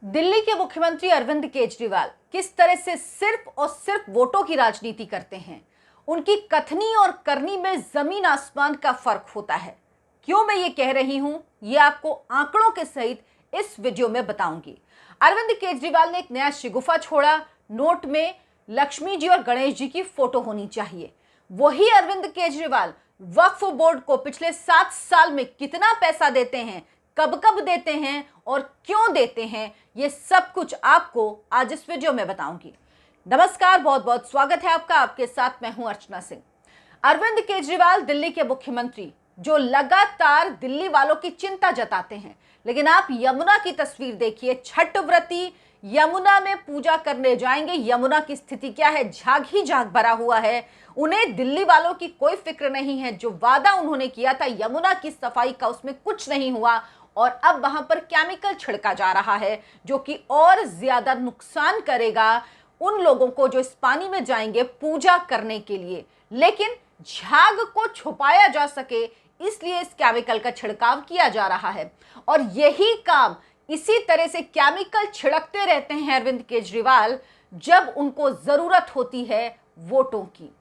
दिल्ली के मुख्यमंत्री अरविंद केजरीवाल किस तरह से सिर्फ और सिर्फ वोटों की राजनीति करते हैं। उनकी कथनी और करनी में जमीन आसमान का फर्क होता है। क्यों मैं ये कह रही हूं, ये आपको आंकड़ों के सहित इस वीडियो में बताऊंगी। अरविंद केजरीवाल ने एक नया शिगुफा छोड़ा। नोट में लक्ष्मी जी और गणेश जी की फोटो होनी चाहिए। वही अरविंद केजरीवाल वक्फ बोर्ड को पिछले 7 साल में कितना पैसा देते हैं, कब कब देते हैं और क्यों देते हैं, ये सब कुछ आपको आज इस वीडियो में बताऊंगी। नमस्कार, बहुत बहुत स्वागत है आपका। आपके साथ मैं हूं अर्चना सिंह। अरविंद केजरीवाल दिल्ली के मुख्यमंत्री जो लगातार दिल्ली वालों की चिंता जताते हैं, लेकिन आप यमुना की तस्वीर देखिए। छठ व्रती यमुना में पूजा करने जाएंगे। यमुना की स्थिति क्या है? झाग ही झाग भरा हुआ है। उन्हें दिल्ली वालों की कोई फिक्र नहीं है। जो वादा उन्होंने किया था यमुना की सफाई का, उसमें कुछ नहीं हुआ और अब वहां पर केमिकल छिड़का जा रहा है, जो कि और ज्यादा नुकसान करेगा उन लोगों को जो इस पानी में जाएंगे पूजा करने के लिए। लेकिन झाग को छुपाया जा सके, इसलिए इस केमिकल का छिड़काव किया जा रहा है। और यही काम इसी तरह से केमिकल छिड़कते रहते हैं अरविंद केजरीवाल जब उनको जरूरत होती है वोटों की।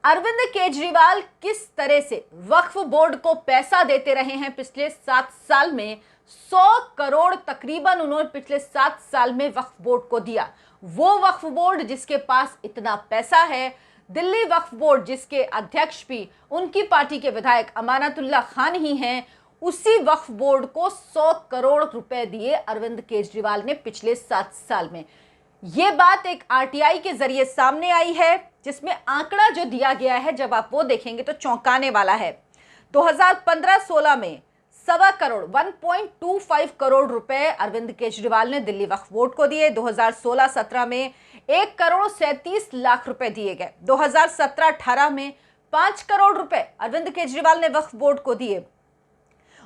अरविंद केजरीवाल किस तरह से वक्फ बोर्ड को पैसा देते रहे हैं पिछले 7 साल में। 100 करोड़ तकरीबन उन्होंने पिछले 7 साल में वक्फ बोर्ड को दिया। वो वक्फ बोर्ड जिसके पास इतना पैसा है, दिल्ली वक्फ बोर्ड जिसके अध्यक्ष भी उनकी पार्टी के विधायक अमानतुल्लाह खान ही हैं, उसी वक्फ बोर्ड को 100 करोड़ रुपए दिए अरविंद केजरीवाल ने पिछले 7 साल में। ये बात एक आरटीआई के जरिए सामने आई है, जिसमें आंकड़ा जो दिया गया है जब आप वो देखेंगे तो चौंकाने वाला है। 2015-16 में 1.25 करोड़ 1.25 करोड़ रुपए अरविंद केजरीवाल ने दिल्ली वक्फ बोर्ड को दिए। 2016-17 में 1 करोड़ 37 लाख रुपए दिए गए। 2017-18 में 5 करोड़ रुपए अरविंद केजरीवाल ने वक्फ बोर्ड को दिए।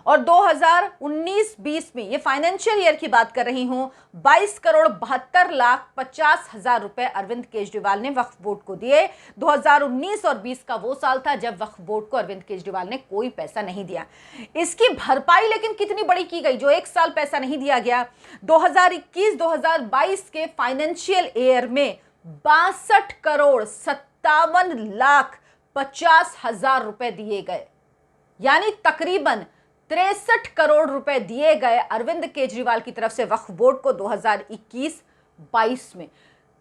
और 2019-20 में, ये फाइनेंशियल ईयर की बात कर रही हूं, 22 करोड़ 72 लाख 50 हजार रुपए अरविंद केजरीवाल ने वक्फ बोर्ड को दिए। 2019 और 20 का वो साल था जब वक्फ बोर्ड को अरविंद केजरीवाल ने कोई पैसा नहीं दिया। इसकी भरपाई लेकिन कितनी बड़ी की गई, जो एक साल पैसा नहीं दिया गया। 2021-2022 के फाइनेंशियल ईयर में 62 करोड़ 57 लाख 50 हजार रुपए दिए गए, यानी तकरीबन 63 करोड़ रुपए दिए गए अरविंद केजरीवाल की तरफ से वक्फ बोर्ड को 2021-22 में।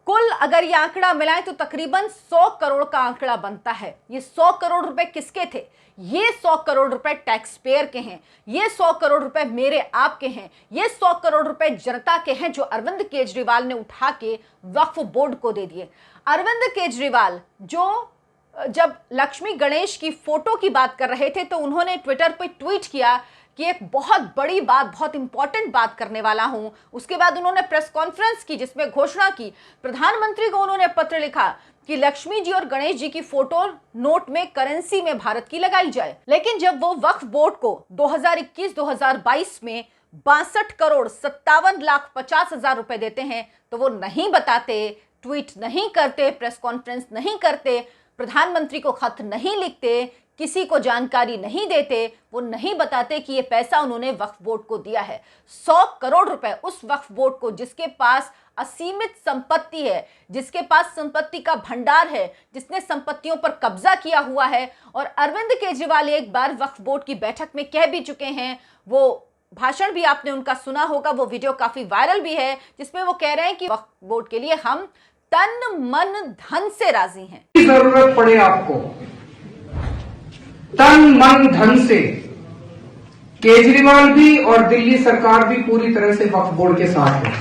कुल अगर ये आंकड़ा मिलाएं तो तकरीबन 100 करोड़ का आंकड़ा बनता है। ये 100 करोड़ रुपए किसके थे? ये 100 करोड़ रुपए टैक्स पेयर के हैं। ये 100 करोड़ रुपए मेरे आपके हैं। ये 100 करोड़ रुपए जनता के हैं, जो अरविंद केजरीवाल ने उठा के वक्फ बोर्ड को दे दिए। अरविंद केजरीवाल जो जब लक्ष्मी गणेश की फोटो की बात कर रहे थे तो उन्होंने ट्विटर पर ट्वीट किया कि एक बहुत बड़ी बात, बहुत इंपॉर्टेंट बात करने वाला हूं। उसके बाद उन्होंने प्रेस कॉन्फ्रेंस की जिसमें घोषणा की। प्रधानमंत्री को उन्होंने पत्र लिखा कि लक्ष्मी जी और गणेश जी की फोटो नोट में, करेंसी में भारत की लगाई जाए। लेकिन जब वो वक्फ बोर्ड को 2021-2022 में 62 करोड़ 57 लाख 50 हजार रुपए देते हैं तो वो नहीं बताते, ट्वीट नहीं करते, प्रेस कॉन्फ्रेंस नहीं करते, प्रधानमंत्री को खत नहीं लिखते, किसी को जानकारी नहीं देते। वो नहीं बताते कि ये पैसा उन्होंने वक्फ बोर्ड को दिया है। 100 करोड़ रुपए उस वक्फ बोर्ड को, जिसके पास असीमित संपत्ति है, जिसके पास संपत्ति का भंडार है, जिसने संपत्तियों पर कब्जा किया हुआ है। और अरविंद केजरीवाल एक बार वक्फ बोर्ड की बैठक में कह भी चुके हैं, वो भाषण भी आपने उनका सुना होगा, वो वीडियो काफी वायरल भी है, जिसमें वो कह रहे हैं कि वक्फ बोर्ड के लिए हम तन मन धन से राजी हैं। जरूरत पड़े आपको तन मन धन से, केजरीवाल भी और दिल्ली सरकार भी पूरी तरह से वक्फ बोर्ड के साथ है।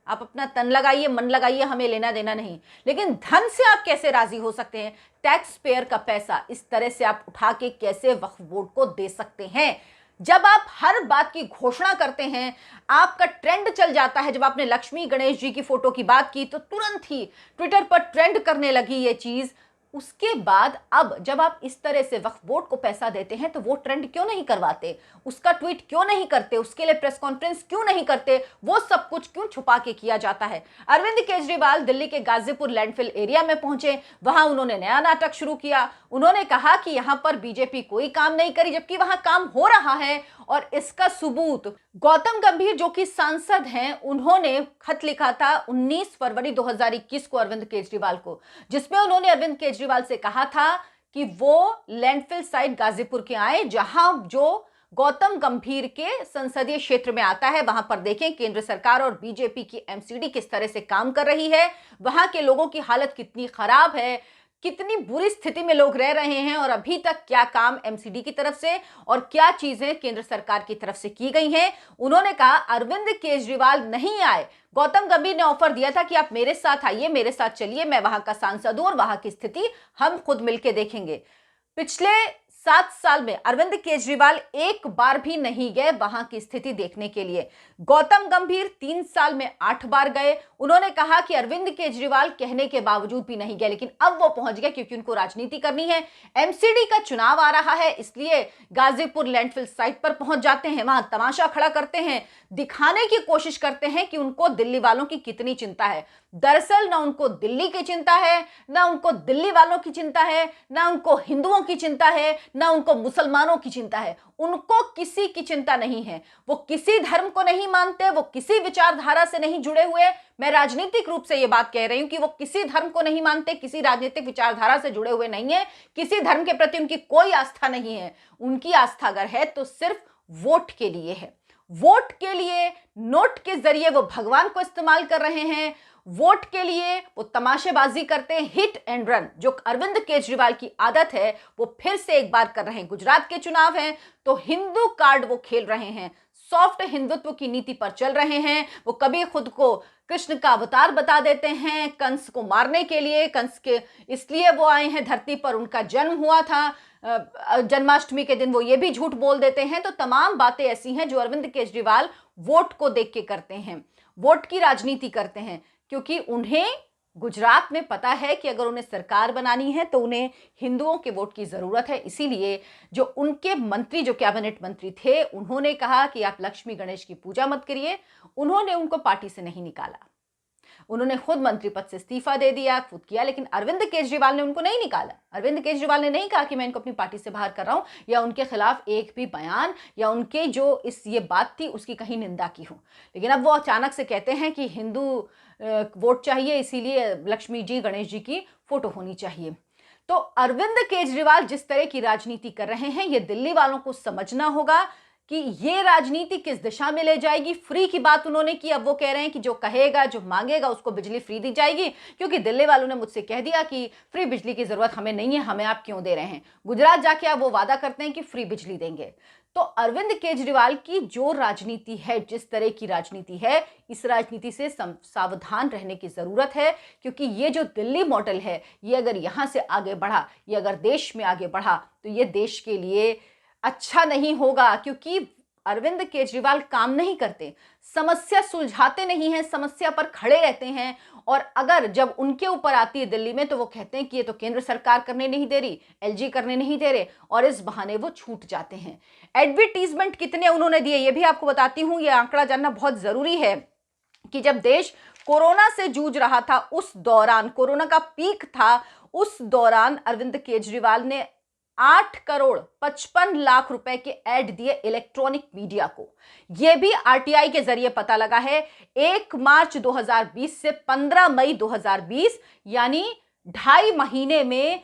आप अपना तन लगाइए, मन लगाइए, हमें लेना देना नहीं, लेकिन धन से आप कैसे राजी हो सकते हैं? टैक्स पेयर का पैसा इस तरह से आप उठा के कैसे वक्फ बोर्ड को दे सकते हैं? जब आप हर बात की घोषणा करते हैं, आपका ट्रेंड चल जाता है। जब आपने लक्ष्मी गणेश जी की फोटो की बात की तो तुरंत ही ट्विटर पर ट्रेंड करने लगी ये चीज। उसके बाद अब जब आप इस तरह से वक्फ बोर्ड को पैसा देते हैं तो वो ट्रेंड क्यों नहीं करवाते, उसका ट्वीट क्यों नहीं करते, उसके लिए प्रेस कॉन्फ्रेंस क्यों नहीं करते, वो सब कुछ क्यों छुपा के किया जाता है। अरविंद केजरीवाल दिल्ली के गाजीपुर लैंडफिल एरिया में पहुंचे, वहां उन्होंने नया नाटक शुरू किया। उन्होंने कहा कि यहां पर बीजेपी कोई काम नहीं करी, जबकि वहां काम हो रहा है और इसका सबूत गौतम गंभीर जो कि सांसद हैं, उन्होंने खत लिखा था 19 फरवरी 2021 को अरविंद केजरीवाल को, जिसमें उन्होंने अरविंद केजरीवाल से कहा था कि वो लैंडफिल साइट गाजीपुर के आए, जहां जो गौतम गंभीर के संसदीय क्षेत्र में आता है, वहां पर देखें केंद्र सरकार और बीजेपी की एमसीडी किस तरह से काम कर रही है, वहां के लोगों की हालत कितनी खराब है, कितनी बुरी स्थिति में लोग रह रहे हैं और अभी तक क्या काम एमसीडी की तरफ से और क्या चीजें केंद्र सरकार की तरफ से की गई हैं। उन्होंने कहा अरविंद केजरीवाल नहीं आए, गौतम गंभीर ने ऑफर दिया था कि आप मेरे साथ आइए, मेरे साथ चलिए, मैं वहां का सांसद हूं और वहां की स्थिति हम खुद मिलकर देखेंगे। पिछले 7 साल में अरविंद केजरीवाल एक बार भी नहीं गए वहां की स्थिति देखने के लिए। गौतम गंभीर 3 साल में 8 बार गए। उन्होंने कहा कि अरविंद केजरीवाल कहने के बावजूद भी नहीं गए, लेकिन अब वो पहुंच गए क्योंकि उनको राजनीति करनी है। एमसीडी का चुनाव आ रहा है, इसलिए गाजीपुर लैंडफिल साइट पर पहुंच जाते हैं, वहां तमाशा खड़ा करते हैं, दिखाने की कोशिश करते हैं कि उनको दिल्ली वालों की कितनी चिंता है। दरअसल ना उनको दिल्ली की चिंता है, ना उनको दिल्ली वालों की चिंता है, ना उनको हिंदुओं की चिंता है, ना उनको मुसलमानों की चिंता है। उनको किसी की चिंता नहीं है। वो किसी धर्म को नहीं मानते, वो किसी विचारधारा से नहीं जुड़े हुए। मैं राजनीतिक रूप से ये बात कह रही हूं कि वो किसी धर्म को नहीं मानते, किसी राजनीतिक विचारधारा से जुड़े हुए नहीं है, किसी धर्म के प्रति उनकी कोई आस्था नहीं है। उनकी आस्था अगर है तो सिर्फ वोट के लिए है। वोट के लिए नोट के जरिए वो भगवान को इस्तेमाल कर रहे हैं। वोट के लिए वो तमाशेबाजी करते हैं, हिट एंड रन, जो अरविंद केजरीवाल की आदत है वो फिर से एक बार कर रहे हैं। गुजरात के चुनाव हैं तो हिंदू कार्ड वो खेल रहे हैं, सॉफ्ट हिंदुत्व की नीति पर चल रहे हैं। वो कभी खुद को कृष्ण का अवतार बता देते हैं कंस को मारने के लिए, कंस के इसलिए वो आए हैं धरती पर, उनका जन्म हुआ था जन्माष्टमी के दिन, वो ये भी झूठ बोल देते हैं। तो तमाम बातें ऐसी हैं जो अरविंद केजरीवाल वोट को देख के करते हैं, वोट की राजनीति करते हैं, क्योंकि उन्हें गुजरात में पता है कि अगर उन्हें सरकार बनानी है तो उन्हें हिंदुओं के वोट की जरूरत है। इसीलिए जो उनके मंत्री, जो कैबिनेट मंत्री थे, उन्होंने कहा कि आप लक्ष्मी गणेश की पूजा मत करिए। उन्होंने उनको पार्टी से नहीं निकाला, उन्होंने खुद मंत्री पद से इस्तीफा दे दिया, खुद किया, लेकिन अरविंद केजरीवाल ने उनको नहीं निकाला। अरविंद केजरीवाल ने नहीं कहा कि मैं इनको अपनी पार्टी से बाहर कर रहा हूं, या उनके खिलाफ एक भी बयान या उनके जो ये बात थी उसकी कहीं निंदा की हो। लेकिन अब वो अचानक से कहते हैं कि हिंदू वोट चाहिए, इसीलिए लक्ष्मी जी गणेश जी की फोटो होनी चाहिए। तो अरविंद केजरीवाल जिस तरह की राजनीति कर रहे हैं, ये दिल्ली वालों को समझना होगा कि ये राजनीति किस दिशा में ले जाएगी। फ्री की बात उन्होंने की, अब वो कह रहे हैं कि जो कहेगा, जो मांगेगा उसको बिजली फ्री दी जाएगी, क्योंकि दिल्ली वालों ने मुझसे कह दिया कि फ्री बिजली की जरूरत हमें नहीं है, हमें आप क्यों दे रहे हैं। गुजरात जाके आप वो वादा करते हैं कि फ्री बिजली देंगे। तो अरविंद केजरीवाल की जो राजनीति है, जिस तरह की राजनीति है, इस राजनीति से सावधान रहने की जरूरत है, क्योंकि ये जो दिल्ली मॉडल है, ये अगर यहां से आगे बढ़ा, ये अगर देश में आगे बढ़ा, तो ये देश के लिए अच्छा नहीं होगा। क्योंकि अरविंद केजरीवाल काम नहीं करते, समस्या सुलझाते नहीं हैं, समस्या पर खड़े रहते हैं। और अगर जब उनके ऊपर आती है दिल्ली में, तो वो कहते हैं कि ये तो केंद्र सरकार करने नहीं दे रही, एलजी करने नहीं दे रहे, और इस बहाने वो छूट जाते हैं। एडवर्टीजमेंट कितने उन्होंने दिए ये भी आपको बताती हूं। ये आंकड़ा जानना बहुत जरूरी है कि जब देश कोरोना से जूझ रहा था, उस दौरान, कोरोना का पीक था, उस दौरान अरविंद केजरीवाल ने 8 करोड़ 55 लाख रुपए के ऐड दिए इलेक्ट्रॉनिक मीडिया को। यह भी आरटीआई के जरिए पता लगा है। 1 मार्च 2020 से 15 मई 2020, यानी 2.5 महीने में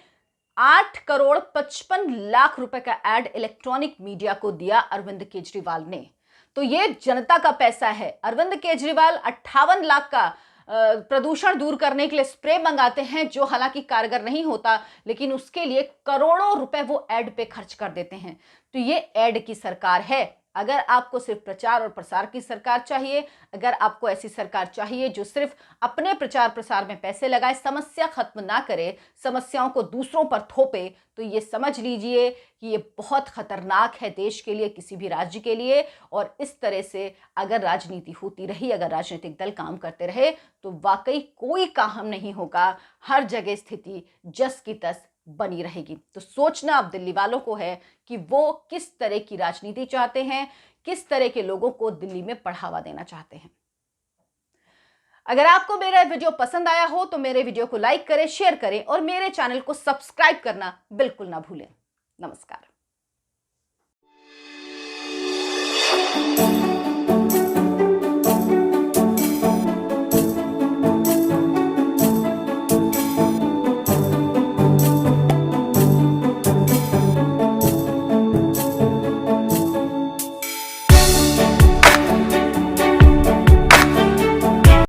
8 करोड़ 55 लाख रुपए का ऐड इलेक्ट्रॉनिक मीडिया को दिया अरविंद केजरीवाल ने। तो यह जनता का पैसा है। अरविंद केजरीवाल 58 लाख का प्रदूषण दूर करने के लिए स्प्रे मंगाते हैं, जो हालांकि कारगर नहीं होता, लेकिन उसके लिए करोड़ों रुपए वो ऐड पे खर्च कर देते हैं। तो ये ऐड की सरकार है। अगर आपको सिर्फ प्रचार और प्रसार की सरकार चाहिए, अगर आपको ऐसी सरकार चाहिए जो सिर्फ अपने प्रचार प्रसार में पैसे लगाए, समस्या खत्म ना करे, समस्याओं को दूसरों पर थोपे, तो ये समझ लीजिए कि ये बहुत खतरनाक है देश के लिए, किसी भी राज्य के लिए। और इस तरह से अगर राजनीति होती रही, अगर राजनीतिक दल काम करते रहे, तो वाकई कोई काम नहीं होगा। हर जगह स्थिति जस की तस बनी रहेगी। तो सोचना अब दिल्ली वालों को है कि वो किस तरह की राजनीति चाहते हैं, किस तरह के लोगों को दिल्ली में बढ़ावा देना चाहते हैं। अगर आपको मेरा वीडियो पसंद आया हो तो मेरे वीडियो को लाइक करें, शेयर करें और मेरे चैनल को सब्सक्राइब करना बिल्कुल ना भूलें। नमस्कार।